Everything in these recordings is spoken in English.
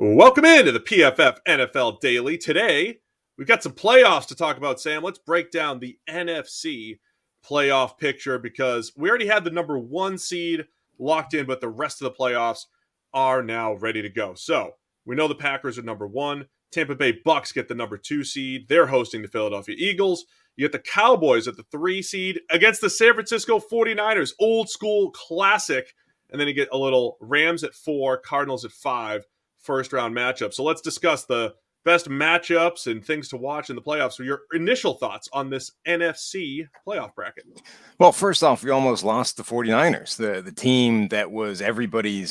Welcome into the PFF NFL Daily. Today, we've got some playoffs to talk about, Sam. Let's break down the NFC playoff picture because we already had the number one seed locked in, but the rest of the playoffs are now ready to go. So we know the Packers are number one. Tampa Bay Bucks get the number two seed. They're hosting the Philadelphia Eagles. You get the Cowboys at the three seed against the San Francisco 49ers. Old school classic. And then you get a little Rams at four, Cardinals at five. First round matchup. So let's discuss the best matchups and things to watch in the playoffs. So your initial thoughts on this NFC playoff bracket. Well, first off, we almost lost the 49ers, the team that was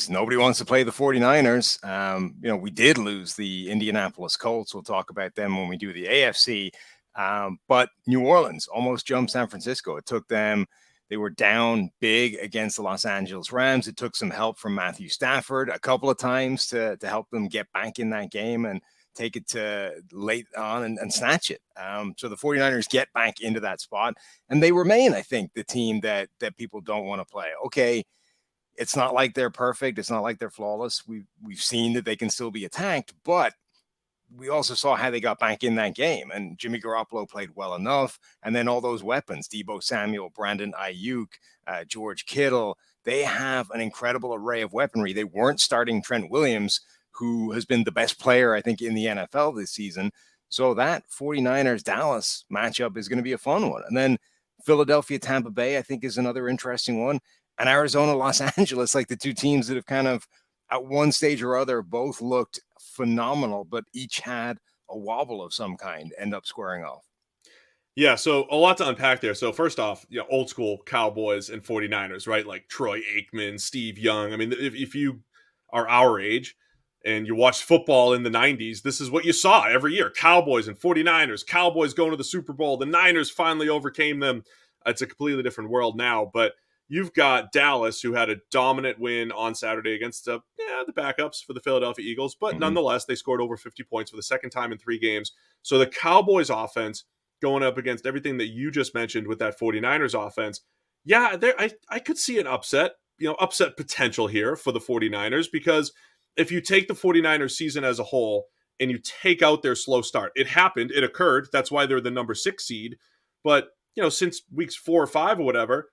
nobody wants to play the 49ers. We did lose the Indianapolis Colts. We'll talk about them when we do the AFC. But New Orleans almost jumped San Francisco. It took them. They were down big against the Los Angeles Rams. It took some help from Matthew Stafford a couple of times to help them get back in that game and take it to late on and snatch it. So the 49ers get back into that spot, and they remain, I think, the team that people don't want to play. Okay, it's not like they're perfect. It's not like they're flawless. We've seen that they can still be attacked, but we also saw how they got back in that game, and Jimmy Garoppolo played well enough. And then all those weapons, Deebo Samuel, Brandon Ayuk, George Kittle, they have an incredible array of weaponry. They weren't starting Trent Williams, who has been the best player, I think, in the NFL this season. So that 49ers-Dallas matchup is going to be a fun one. And then Philadelphia-Tampa Bay, I think, is another interesting one. And Arizona-Los Angeles, like the two teams that have kind of, at one stage or other, both looked phenomenal, but each had a wobble of some kind, end up squaring off. Yeah, so a lot to unpack there. So first off, old school Cowboys and 49ers, right? Like Troy Aikman, Steve Young. I mean, if you are our age and you watched football in the 90s, this is what you saw every year. Cowboys and 49ers, Cowboys going to the Super Bowl. The Niners finally overcame them. It's a completely different world now, but you've got Dallas, who had a dominant win on Saturday against the backups for the Philadelphia Eagles. But nonetheless, they scored over 50 points for the second time in 3 games. So the Cowboys offense going up against everything that you just mentioned with that 49ers offense. Yeah, I could see an upset potential here for the 49ers, because if you take the 49ers season as a whole and you take out their slow start, it happened, it occurred. That's why they're the number 6 seed. But, since weeks 4 or 5 or whatever,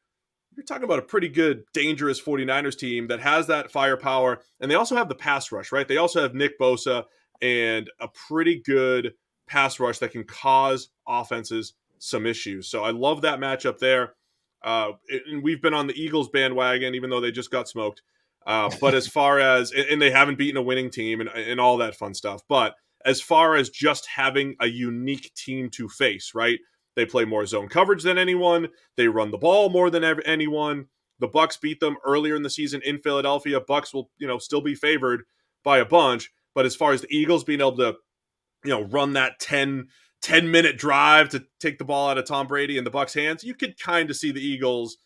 you're talking about a pretty good, dangerous 49ers team that has that firepower. And they also have the pass rush, right? They also have Nick Bosa and a pretty good pass rush that can cause offenses some issues. So I love that matchup there. And we've been on the Eagles bandwagon, even though they just got smoked. But as far as, and they haven't beaten a winning team and all that fun stuff. But as far as just having a unique team to face, right? They play more zone coverage than anyone. They run the ball more than anyone. The Bucs beat them earlier in the season in Philadelphia. Bucs will, still be favored by a bunch. But as far as the Eagles being able to, run that 10-minute drive to take the ball out of Tom Brady in the Bucs' hands, you could kind of see the Eagles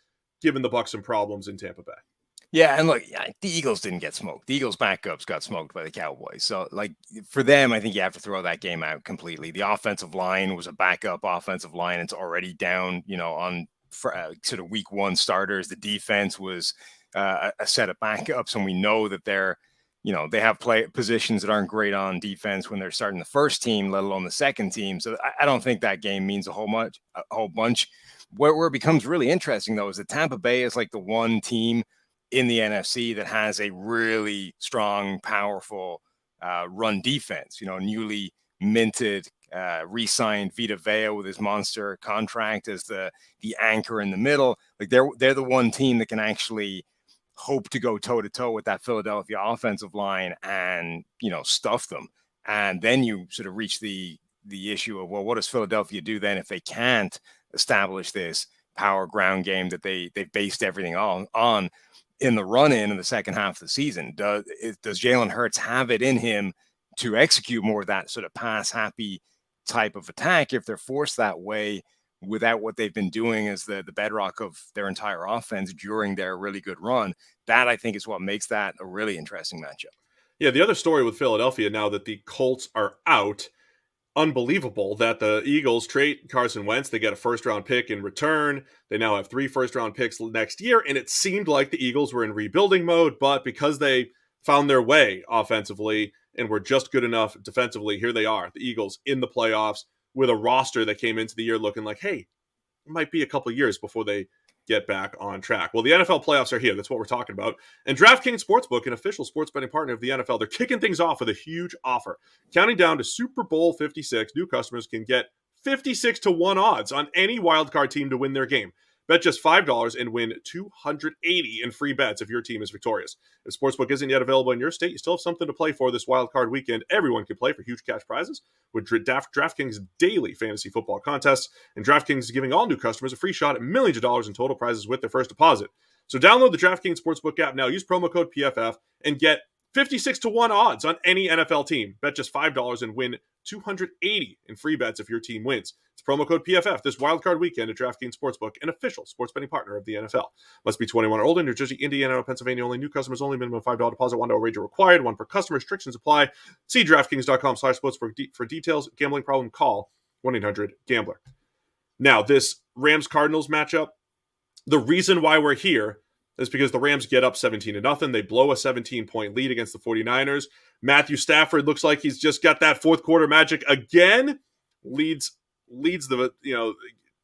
giving the Bucs some problems in Tampa Bay. Yeah, and look, the Eagles didn't get smoked. The Eagles' backups got smoked by the Cowboys. So, for them, I think you have to throw that game out completely. The offensive line was a backup offensive line. It's already down, on sort of week 1 starters. The defense was a set of backups, and we know that they have positions that aren't great on defense when they're starting the first team, let alone the second team. So I don't think that game means a whole bunch. Where it becomes really interesting, though, is that Tampa Bay is like the one team in the NFC that has a really strong, powerful run defense. Newly minted, re-signed Vita Vea with his monster contract as the anchor in the middle. Like they're the one team that can actually hope to go toe-to-toe with that Philadelphia offensive line and, stuff them. And then you sort of reach the issue of, well, what does Philadelphia do then if they can't establish this power ground game that they based everything on in the run-in the second half of the season? Does Jalen Hurts have it in him to execute more of that sort of pass-happy type of attack if they're forced that way without what they've been doing as the bedrock of their entire offense during their really good run? That, I think, is what makes that a really interesting matchup. Yeah, the other story with Philadelphia now that the Colts are out, unbelievable that the Eagles trade Carson Wentz. They get a first-round pick in return. They now have 3 first-round picks next year, and it seemed like the Eagles were in rebuilding mode, but because they found their way offensively and were just good enough defensively. Here they are, the Eagles in the playoffs with a roster that came into the year looking like, hey, it might be a couple years before they get back on track. Well, the NFL playoffs are here. That's what we're talking about. And DraftKings Sportsbook, an official sports betting partner of the NFL, they're kicking things off with a huge offer. Counting down to Super Bowl 56, new customers can get 56 to 1 odds on any wildcard team to win their game. Bet just $5 and win $280 in free bets if your team is victorious. If Sportsbook isn't yet available in your state, you still have something to play for this wild card weekend. Everyone can play for huge cash prizes with DraftKings daily fantasy football contests. And DraftKings is giving all new customers a free shot at millions of dollars in total prizes with their first deposit. So download the DraftKings Sportsbook app now. Use promo code PFF and get 56 to 1 odds on any NFL team. Bet just $5 and win $280 in free bets if your team wins. It's promo code PFF this wildcard weekend at DraftKings Sportsbook, an official sports betting partner of the NFL. Must be 21 or older. New Jersey, Indiana, Pennsylvania only. New customers only. Minimum $5 deposit. $1 wager required. One per customer. Restrictions apply. See DraftKings.com/sports for details. Gambling problem? Call 1-800-GAMBLER. Now, this Rams-Cardinals matchup, the reason why we're here is because the Rams get up 17-0. They blow a 17-point lead against the 49ers. Matthew Stafford looks like he's just got that fourth quarter magic again. Leads the,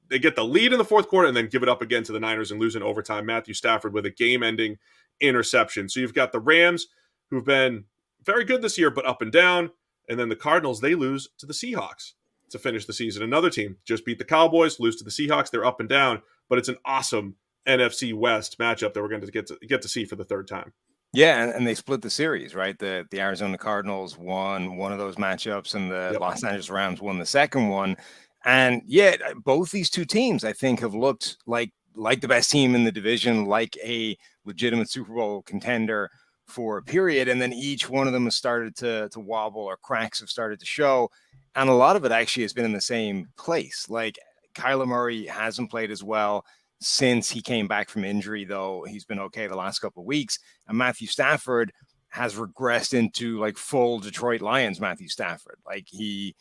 they get the lead in the fourth quarter and then give it up again to the Niners and lose in overtime. Matthew Stafford with a game-ending interception. So you've got the Rams, who've been very good this year, but up and down. And then the Cardinals, they lose to the Seahawks to finish the season. Another team just beat the Cowboys, lose to the Seahawks. They're up and down, but it's an awesome NFC West matchup that we're going to get to see for the third time. Yeah, and they split the series, right? The Arizona Cardinals won one of those matchups, and the Los Angeles Rams won the second one. And yeah, both these two teams, I think, have looked like the best team in the division, like a legitimate Super Bowl contender for a period. And then each one of them has started to wobble, or cracks have started to show. And a lot of it actually has been in the same place. Like Kyler Murray hasn't played as well since he came back from injury, though he's been okay the last couple of weeks. And Matthew Stafford has regressed into like full Detroit Lions Matthew Stafford. Like he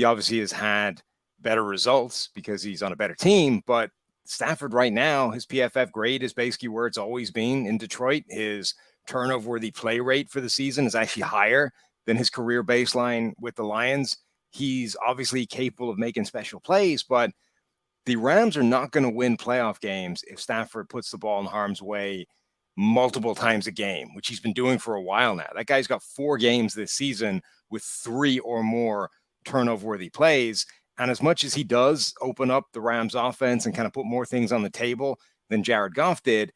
obviously has had better results because he's on a better team, but Stafford right now, his PFF grade is basically where it's always been in Detroit. His turnover-worthy play rate for the season is actually higher than his career baseline with the Lions. He's obviously capable of making special plays, but the Rams are not going to win playoff games if Stafford puts the ball in harm's way multiple times a game, which he's been doing for a while now. That guy's got 4 games this season with 3 or more turnover-worthy plays. And as much as he does open up the Rams offense and kind of put more things on the table than Jared Goff did,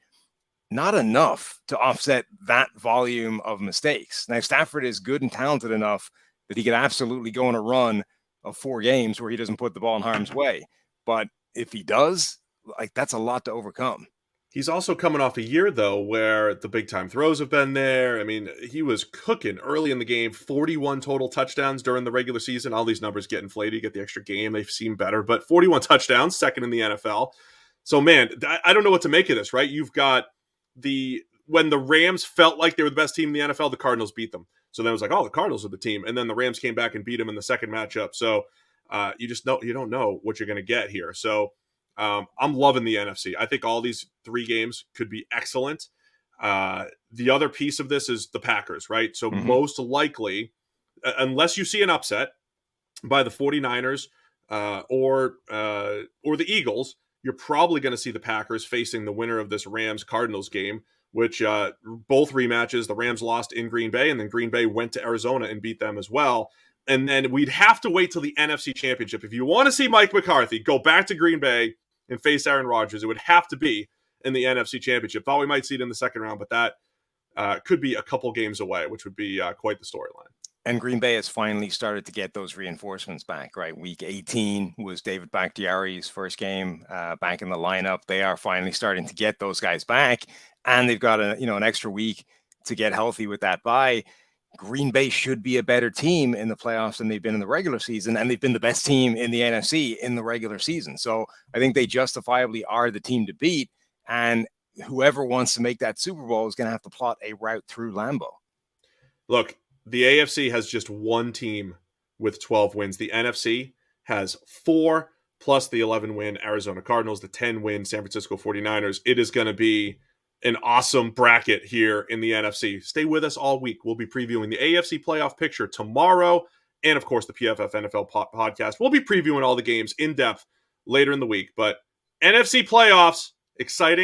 not enough to offset that volume of mistakes. Now, Stafford is good and talented enough that he could absolutely go on a run of 4 games where he doesn't put the ball in harm's way. But if he does, like, that's a lot to overcome. He's also coming off a year, though, where the big-time throws have been there. I mean, he was cooking early in the game, 41 total touchdowns during the regular season. All these numbers get inflated. You get the extra game. They seem better. But 41 touchdowns, second in the NFL. So, man, I don't know what to make of this, right? You've got when the Rams felt like they were the best team in the NFL, the Cardinals beat them. So then it was like, oh, the Cardinals are the team. And then the Rams came back and beat them in the second matchup. So you don't know what you're going to get here. So I'm loving the NFC. I think all these 3 games could be excellent. The other piece of this is the Packers, right? So most likely, unless you see an upset by the 49ers or the Eagles, you're probably going to see the Packers facing the winner of this Rams-Cardinals game, which both rematches, the Rams lost in Green Bay, and then Green Bay went to Arizona and beat them as well. And then we'd have to wait till the NFC Championship. If you want to see Mike McCarthy go back to Green Bay and face Aaron Rodgers, it would have to be in the NFC Championship. Thought we might see it in the second round, but that could be a couple games away, which would be quite the storyline. And Green Bay has finally started to get those reinforcements back, right? Week 18 was David Bakhtiari's first game back in the lineup. They are finally starting to get those guys back, and they've got an extra week to get healthy with that bye. Green Bay should be a better team in the playoffs than they've been in the regular season, and they've been the best team in the NFC in the regular season. So I think they justifiably are the team to beat, and whoever wants to make that Super Bowl is going to have to plot a route through Lambeau. Look, the AFC has just one team with 12 wins. The NFC has 4 plus the 11-win Arizona Cardinals, the 10-win San Francisco 49ers. It is going to be an awesome bracket here in the NFC. Stay with us all week. We'll be previewing the AFC playoff picture tomorrow, and of course the PFF NFL podcast. We'll be previewing all the games in depth later in the week, but NFC playoffs, exciting.